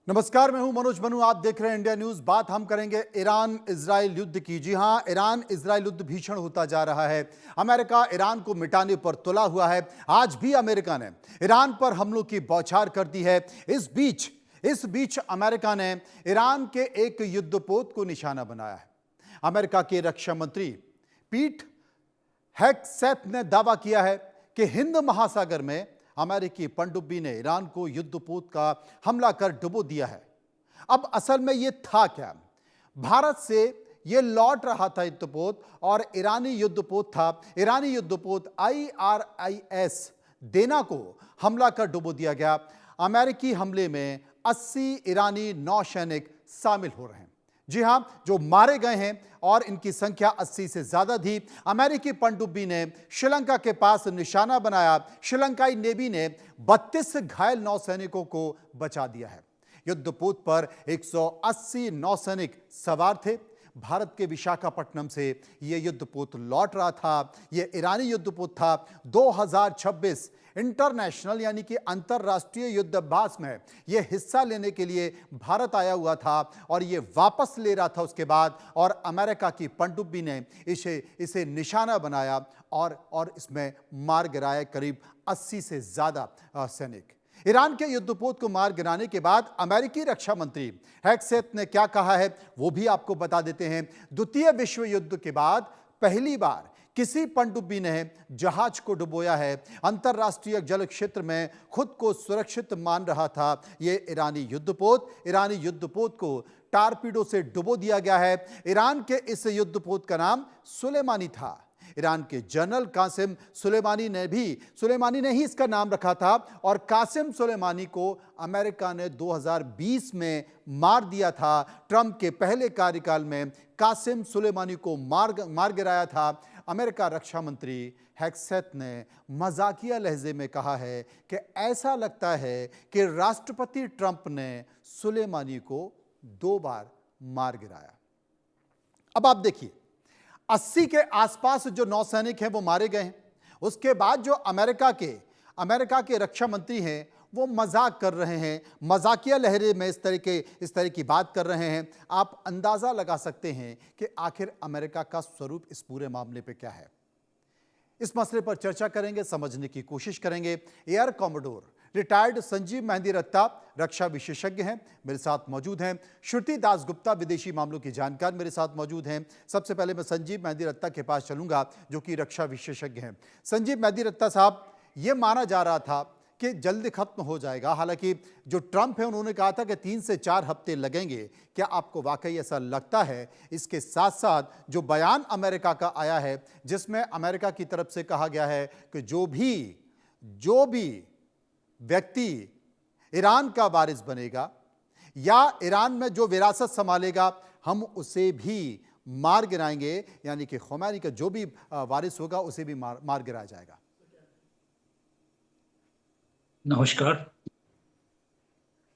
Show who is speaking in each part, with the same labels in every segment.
Speaker 1: नमस्कार, मैं हूं मनोज मनु। आप देख रहे हैं इंडिया न्यूज। बात हम करेंगे ईरान इजराइल युद्ध की। जी हां, ईरान इजराइल युद्ध भीषण होता जा रहा है। अमेरिका ईरान को मिटाने पर तुला हुआ है। आज भी अमेरिका ने ईरान पर हमलों की बौछार कर दी है। इस बीच अमेरिका ने ईरान के एक युद्धपोत को निशाना बनाया है। अमेरिका के रक्षा मंत्री पीट हेगसेथ ने दावा किया है कि हिंद महासागर में अमेरिकी पनडुब्बी ने ईरान को युद्धपोत का हमला कर डुबो दिया है। अब असल में यह था क्या? भारत से यह लौट रहा था युद्धपोत और ईरानी युद्धपोत था। ईरानी युद्धपोत IRIS देना को हमला कर डुबो दिया गया। अमेरिकी हमले में 80 ईरानी नौसैनिक शामिल हो रहे हैं। जी हां, जो मारे गए हैं और इनकी संख्या 80 से ज्यादा थी। अमेरिकी पनडुब्बी ने श्रीलंका के पास निशाना बनाया। श्रीलंकाई नेवी ने 32 घायल नौसैनिकों को बचा दिया है। युद्धपोत पर 180 नौसैनिक सवार थे। भारत के विशाखापट्टनम से यह युद्धपोत लौट रहा था। यह ईरानी युद्धपोत था। 2026 इंटरनेशनल यानी कि अंतरराष्ट्रीय युद्धाभ्यास में यह हिस्सा लेने के लिए भारत आया हुआ था और यह वापस ले रहा था उसके बाद। और अमेरिका की पनडुब्बी ने इसे निशाना बनाया और इसमें मार गिराए करीब 80 से ज्यादा सैनिक। ईरान के युद्धपोत को मार गिराने के बाद अमेरिकी रक्षा मंत्री हेगसेथ ने क्या कहा है वो भी आपको बता देते हैं। द्वितीय विश्व युद्ध के बाद पहली बार किसी पनडुब्बी ने जहाज को डुबोया है। अंतरराष्ट्रीय जल क्षेत्र में खुद को सुरक्षित मान रहा था यह ईरानी युद्धपोत को टारपीडो से डुबो दिया गया है। ईरान के इस युद्धपोत का नाम सुलेमानी था। ईरान के जनरल कासिम सुलेमानी ने ही इसका नाम रखा था और कासिम सुलेमानी को अमेरिका ने 2020 में मार दिया था। ट्रंप के पहले कार्यकाल में कासिम सुलेमानी को मार गिराया था। अमेरिका रक्षा मंत्री हेगसेथ ने मजाकिया लहजे में कहा है कि ऐसा लगता है कि राष्ट्रपति ट्रंप ने सुलेमानी को 2 बार मार गिराया। अब आप देखिए, 80 के आसपास जो नौसैनिक हैं वो मारे गए हैं। उसके बाद जो अमेरिका के रक्षा मंत्री हैं वो मजाक कर रहे हैं, मजाकिया लहरे में इस तरह की बात कर रहे हैं। आप अंदाजा लगा सकते हैं कि आखिर अमेरिका का स्वरूप इस पूरे मामले पे क्या है। इस मसले पर चर्चा करेंगे, समझने की कोशिश करेंगे। Air commodore retired Sanjeev Mehndiratta रक्षा विशेषज्ञ हैं, मेरे साथ मौजूद हैं। श्रुति दासगुप्ता विदेशी मामलों की जानकार मेरे साथ मौजूद हैं। सबसे पहले मैं संजीव मेहंदी रत्ता के पास चलूंगा जो कि रक्षा विशेषज्ञ हैं। संजीव मेहंदी रत्ता साहब, यह माना जा रहा था कि जल्दी खत्म हो जाएगा। हालांकि जो ट्रंप है उन्होंने कहा था कि 3 से 4 हफ्ते लगेंगे। क्या आपको वाकई ऐसा लगता है? इसके साथ साथ जो बयान अमेरिका का आया है जिसमें अमेरिका की तरफ से कहा गया है कि जो भी व्यक्ति ईरान का वारिस बनेगा या ईरान में जो विरासत संभालेगा हम उसे भी मार गिराएंगे, यानी कि खुमैनी का जो भी वारिस होगा उसे भी मार गिराया जाएगा।
Speaker 2: नमस्कार।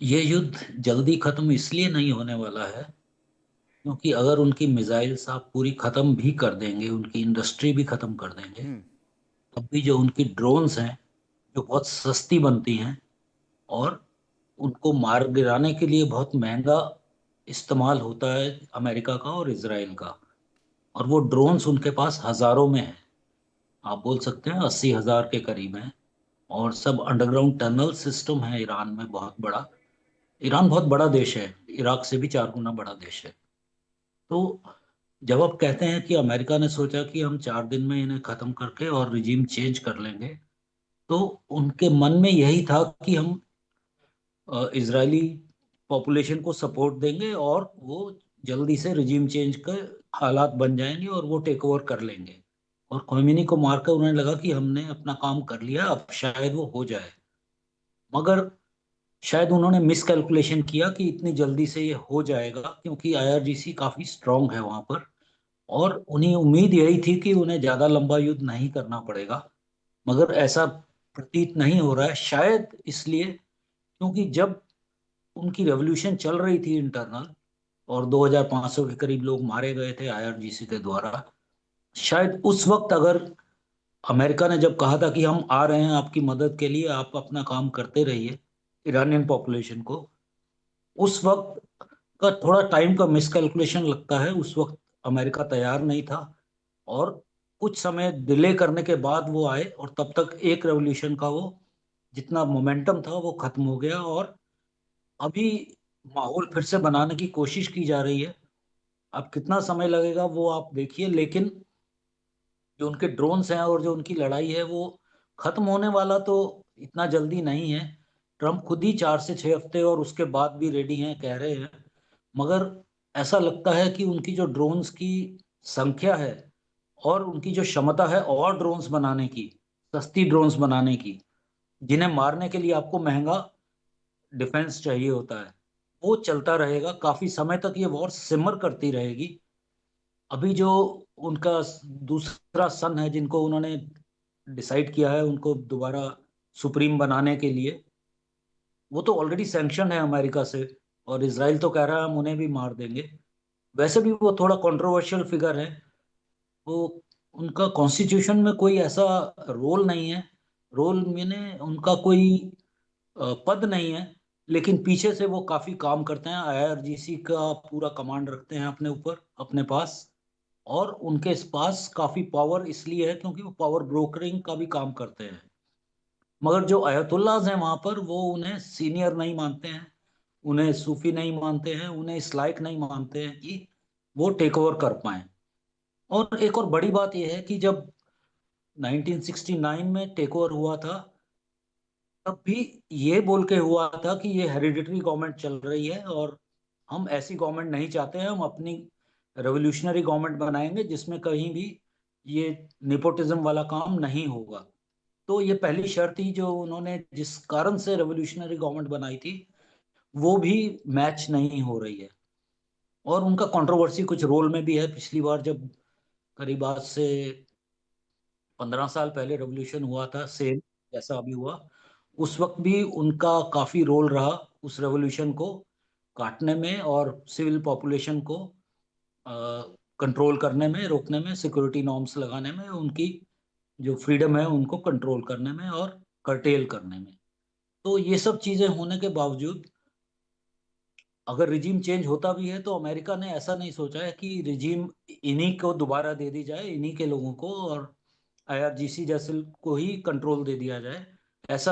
Speaker 2: ये युद्ध जल्दी खत्म इसलिए नहीं होने वाला है क्योंकि अगर उनकी मिसाइल्स आप पूरी खत्म भी कर देंगे, उनकी इंडस्ट्री भी खत्म कर देंगे, तब भी जो उनकी ड्रोन्स हैं जो बहुत सस्ती बनती हैं और उनको मार गिराने के लिए बहुत महंगा इस्तेमाल होता है अमेरिका का और इजराइल का, और वो ड्रोन्स उनके पास हजारों में हैं। आप बोल सकते हैं 80,000 के करीब हैं और सब अंडरग्राउंड टनल सिस्टम है ईरान में बहुत बड़ा। ईरान बहुत बड़ा देश है, इराक से भी 4 गुना बड़ा देश है। तो जब आप कहते हैं कि अमेरिका ने सोचा कि हम 4 दिन में इन्हें खत्म करके और रिजीम चेंज कर लेंगे, तो उनके मन में यही था कि हम इजरायली पॉपुलेशन को सपोर्ट देंगे और वो जल्दी से रिजीम चेंज के हालात बन जाएंगे और वो टेक ओवर कर लेंगे। और खोमेनी को मारकर उन्हें लगा कि हमने अपना काम कर लिया, अब शायद वो हो जाए। मगर शायद उन्होंने मिस कैलकुलेशन किया कि इतनी जल्दी से ये हो जाएगा, क्योंकि IRGC काफी स्ट्रांग है वहां पर और उन्हें उम्मीद यही थी कि उन्हें ज्यादा लंबा युद्ध नहीं करना पड़ेगा। मगर ऐसा प्रतीत नहीं हो रहा है, शायद इसलिए क्योंकि जब उनकी रेवोल्यूशन चल रही थी इंटरनल और 2500 के करीब लोग मारे गए थे IRGC के द्वारा, शायद उस वक्त अगर अमेरिका ने जब कहा था कि हम आ रहे हैं आपकी मदद के लिए, आप अपना काम करते रहिए ईरानियन पॉपुलेशन को, उस वक्त का थोड़ा टाइम का मिसकैलकुलेशन लगता है। उस वक्त अमेरिका तैयार नहीं था, और कुछ समय डिले करने के बाद वो आए, और तब तक एक रेवोल्यूशन का वो जितना मोमेंटम था वो खत्म हो गया। और अभी माहौल फिर से बनाने की कोशिश की जा रही है। अब कितना समय लगेगा वो आप देखिए, लेकिन जो उनके ड्रोन्स हैं और जो उनकी लड़ाई है वो खत्म होने वाला तो इतना जल्दी नहीं है। ट्रम्प खुद ही 4 से 6 हफ्ते और उसके बाद भी रेडी हैं कह रहे हैं। मगर ऐसा लगता है कि उनकी जो ड्रोन्स की संख्या है और उनकी जो क्षमता है और ड्रोन्स बनाने की, सस्ती ड्रोन्स बनाने की, जिन्हें मारने के लिए आपको महंगा डिफेंस चाहिए होता है, वो चलता रहेगा काफी समय तक। ये वॉर सिमर करती रहेगी। अभी जो उनका दूसरा सन है जिनको उन्होंने डिसाइड किया है उनको दोबारा सुप्रीम बनाने के लिए, वो तो ऑलरेडी सैंक्शन है अमेरिका से, और इसराइल तो कह रहा है हम उन्हें भी मार देंगे। वैसे भी वो थोड़ा कंट्रोवर्शियल फिगर है। वो उनका कॉन्स्टिट्यूशन में कोई ऐसा रोल नहीं है, रोल मैंने उनका कोई पद नहीं है, लेकिन पीछे से वो काफी काम करते हैं। आईआरजीसी का पूरा कमांड रखते हैं अपने ऊपर, अपने पास। और उनके पास काफी पावर इसलिए है क्योंकि वो पावर ब्रोकरिंग का भी काम करते हैं। मगर जो अयतुल्लाज हैं वहां पर, वो उन्हें सीनियर नहीं मानते हैं, उन्हें सूफी नहीं मानते हैं, उन्हें इस लायक नहीं मानते हैं कि वो टेक ओवर कर पाए। और एक और बड़ी बात यह है कि जब 1969 में टेक ओवर हुआ था, तब भी ये बोल के हुआ था कि ये हेरिडिटरी गवर्नमेंट चल रही है और हम ऐसी गवर्नमेंट नहीं चाहते हैं, हम अपनी रेवोल्यूशनरी गवर्नमेंट बनाएंगे जिसमें कहीं भी ये नेपोटिज्म वाला काम नहीं होगा। तो ये पहली शर्त थी जो उन्होंने जिस कारण से रेवोल्यूशनरी गवर्नमेंट बनाई थी, वो भी मैच नहीं हो रही है। और उनका कंट्रोवर्सी कुछ रोल में भी है। पिछली बार जब करीब आज से 15 साल पहले रेवोल्यूशन हुआ था, सेम जैसा अभी हुआ, उस वक्त भी उनका काफी रोल रहा उस रेवोल्यूशन को काटने में और सिविल पॉपुलेशन को कंट्रोल करने में, रोकने में, सिक्योरिटी नॉर्म्स लगाने में, उनकी जो फ्रीडम है उनको कंट्रोल करने में और कर्टेल करने में। तो ये सब चीजें होने के बावजूद अगर रिजीम चेंज होता भी है तो अमेरिका ने ऐसा नहीं सोचा है कि रिजीम इन्हीं को दोबारा दे दी जाए, इन्हीं के लोगों को, और आईआरजीसी जैसे को ही कंट्रोल दे दिया जाए। ऐसा